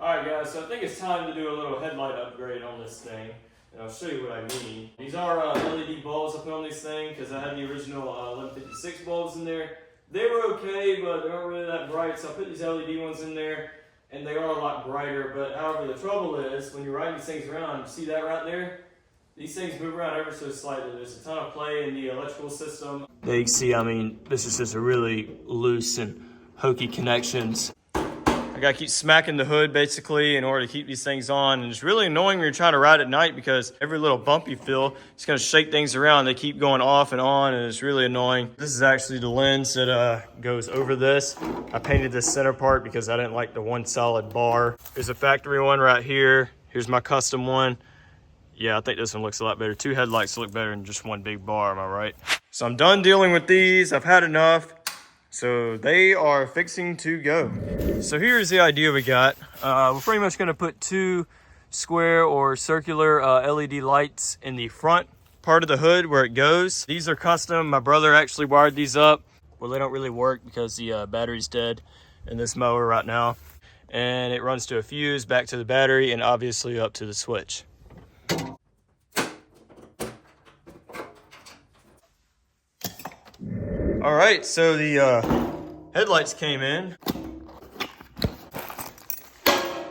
Alright guys, so I think it's time to do a little headlight upgrade on this thing. And I'll show you what I mean. These are LED bulbs I put on this thing because I had the original 1156 bulbs in there. They were okay, but they aren't really that bright, so I put these LED ones in there, and they are a lot brighter. But however, the trouble is, when you're riding these things around, you see that right there? These things move around ever so slightly. There's a ton of play in the electrical system. There you can see, I mean, this is just a really loose and hokey connections. I gotta keep smacking the hood basically in order to keep these things on. And it's really annoying when you're trying to ride at night because every little bump you feel, it's gonna shake things around. They keep going off and on, and it's really annoying. This is actually the lens that goes over this. I painted this center part because I didn't like the one solid bar. There's a factory one right here. Here's my custom one. Yeah, I think this one looks a lot better. Two headlights look better than just one big bar, am I right? So I'm done dealing with these. I've had enough. So they are fixing to go. So here's the idea we got. We're pretty much gonna put two square or circular LED lights in the front part of the hood where it goes. These are custom. My brother actually wired these up. Well, they don't really work because the battery's dead in this mower right now. And it runs to a fuse, back to the battery, and obviously up to the switch. All right, so the headlights came in.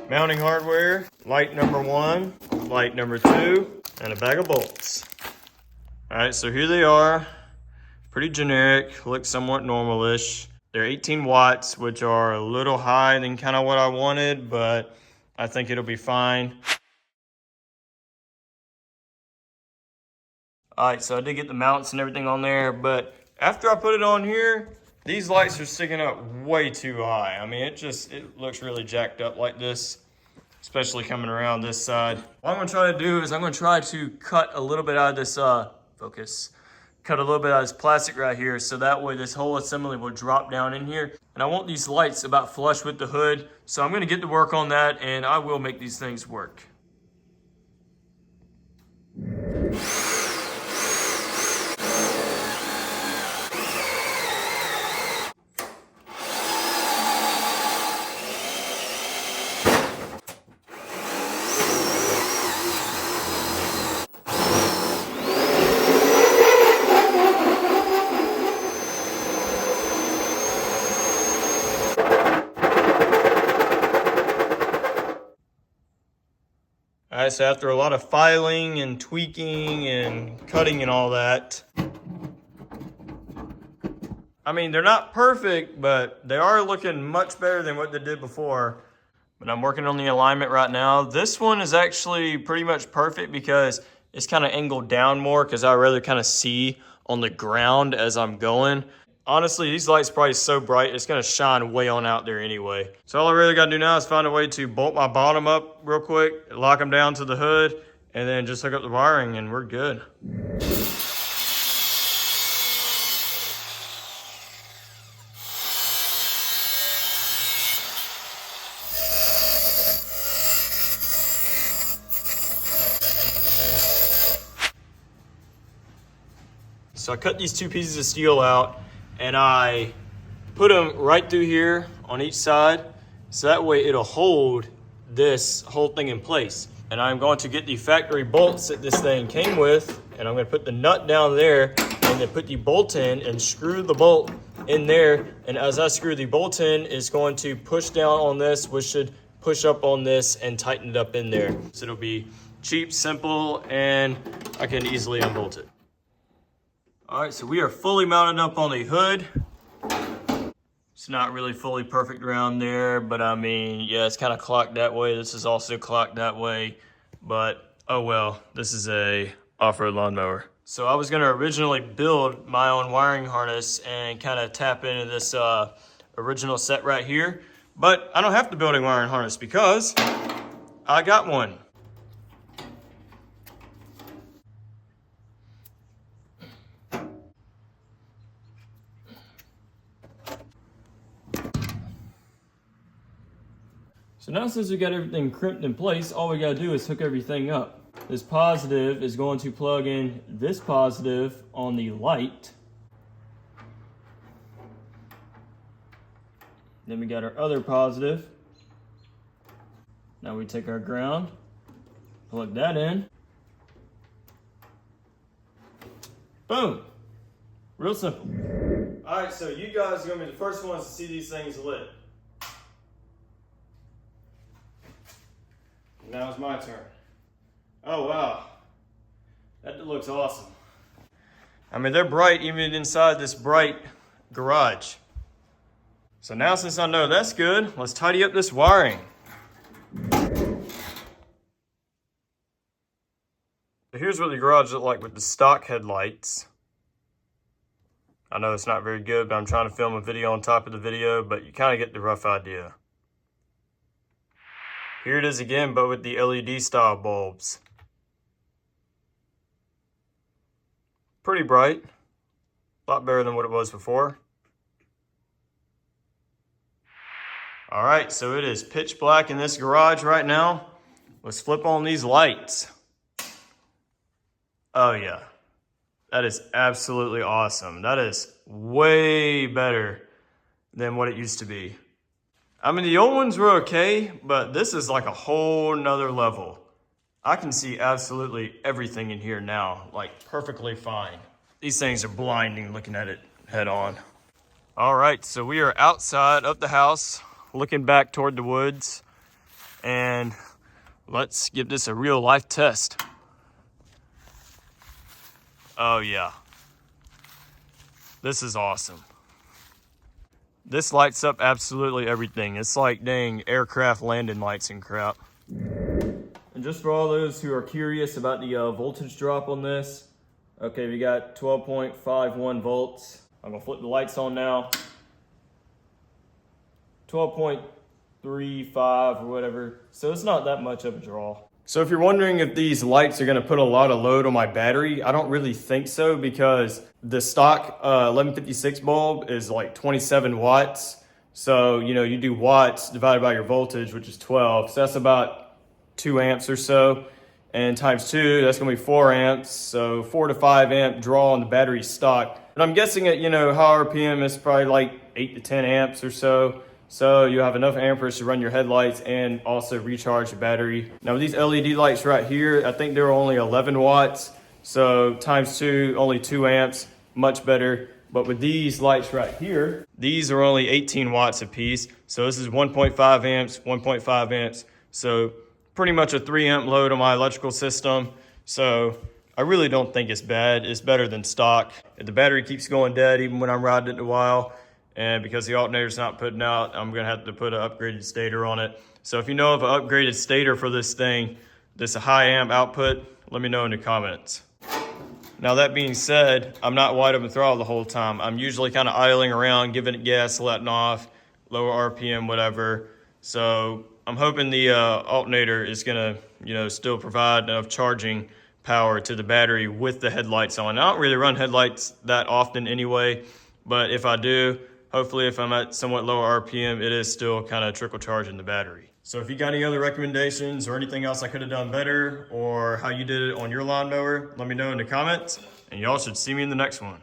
Mounting hardware, light number 1, light number 2, and a bag of bolts. All right, so here they are. Pretty generic, look somewhat normal-ish. They're 18 watts, which are a little high than kind of what I wanted, but I think it'll be fine. All right, so I did get the mounts and everything on there, but after I put it on here, these lights are sticking up way too high. I mean, it looks really jacked up like this, especially coming around this side. What I'm gonna try to do is I'm gonna try to cut a little bit out of this, cut a little bit out of this plastic right here, so that way this whole assembly will drop down in here. And I want these lights about flush with the hood, so I'm gonna get to work on that, and I will make these things work. All right, so after a lot of filing and tweaking and cutting and all that, I mean, they're not perfect, but they are looking much better than what they did before. But I'm working on the alignment right now. This one is actually pretty much perfect because it's kind of angled down more because I rather kind of see on the ground as I'm going. Honestly, these lights are probably so bright, it's gonna shine way on out there anyway. So all I really gotta do now is find a way to bolt my bottom up real quick, lock them down to the hood, and then just hook up the wiring and we're good. So I cut these two pieces of steel out and I put them right through here on each side, so that way it'll hold this whole thing in place. And I'm going to get the factory bolts that this thing came with, and I'm going to put the nut down there and then put the bolt in and screw the bolt in there. And as I screw the bolt in, it's going to push down on this, which should push up on this and tighten it up in there. So it'll be cheap, simple, and I can easily unbolt it. All right, so we are fully mounted up on the hood. It's not really fully perfect around there, but I mean, yeah, it's kind of clocked that way. This is also clocked that way, but oh well, this is a off-road lawnmower. So I was gonna originally build my own wiring harness and kind of tap into this original set right here, but I don't have to build a wiring harness because I got one. So now since we got everything crimped in place, all we gotta do is hook everything up. This positive is going to plug in this positive on the light. Then we got our other positive Now we take our ground, plug that in. Boom. Real simple. All right, so you guys are gonna be the first ones to see these things lit. Now it's my turn. Oh wow, that looks awesome. I mean, they're bright even inside this bright garage. So now since I know that's good, let's tidy up this wiring. So here's what the garage looked like with the stock headlights. I know it's not very good, but I'm trying to film a video on top of the video, but you kind of get the rough idea. Here it is again, but with the LED style bulbs. Pretty bright. A lot better than what it was before. All right, so it is pitch black in this garage right now. Let's flip on these lights. Oh yeah, that is absolutely awesome. That is way better than what it used to be. I mean, the old ones were okay, but this is like a whole nother level. I can see absolutely everything in here now, like perfectly fine. These things are blinding looking at it head on. All right, so we are outside of the house, looking back toward the woods, and let's give this a real life test. Oh yeah, this is awesome. This lights up absolutely everything. It's like dang aircraft landing lights and crap. And just for all those who are curious about the voltage drop on this, okay, we got 12.51 volts. I'm gonna flip the lights on now. 12.35 or whatever. So it's not that much of a draw. So if you're wondering if these lights are gonna put a lot of load on my battery, I don't really think so because the stock 1156 bulb is like 27 watts. So, you know, you do watts divided by your voltage, which is 12. So that's about 2 amps or so. And times 2, that's gonna be 4 amps. So 4 to 5 amp draw on the battery stock. And I'm guessing at, you know, high RPM is probably like 8 to 10 amps or so. So you have enough amperage to run your headlights and also recharge the battery. Now with these LED lights right here, I think they're only 11 watts. So times 2, only 2 amps, much better. But with these lights right here, these are only 18 watts a piece. So this is 1.5 amps, 1.5 amps. So pretty much a 3 amp load on my electrical system. So I really don't think it's bad. It's better than stock. If the battery keeps going dead, even when I'm riding it a while, and because the alternator's not putting out, I'm gonna have to put an upgraded stator on it. So if you know of an upgraded stator for this thing, that's a high amp output, let me know in the comments. Now that being said, I'm not wide open throttle the whole time. I'm usually kind of idling around, giving it gas, letting off, lower RPM, whatever. So I'm hoping the alternator is gonna, you know, still provide enough charging power to the battery with the headlights on. I don't really run headlights that often anyway, but if I do, hopefully if I'm at somewhat lower RPM, it is still kind of trickle charging the battery. So if you got any other recommendations or anything else I could have done better or how you did it on your lawnmower, let me know in the comments, and y'all should see me in the next one.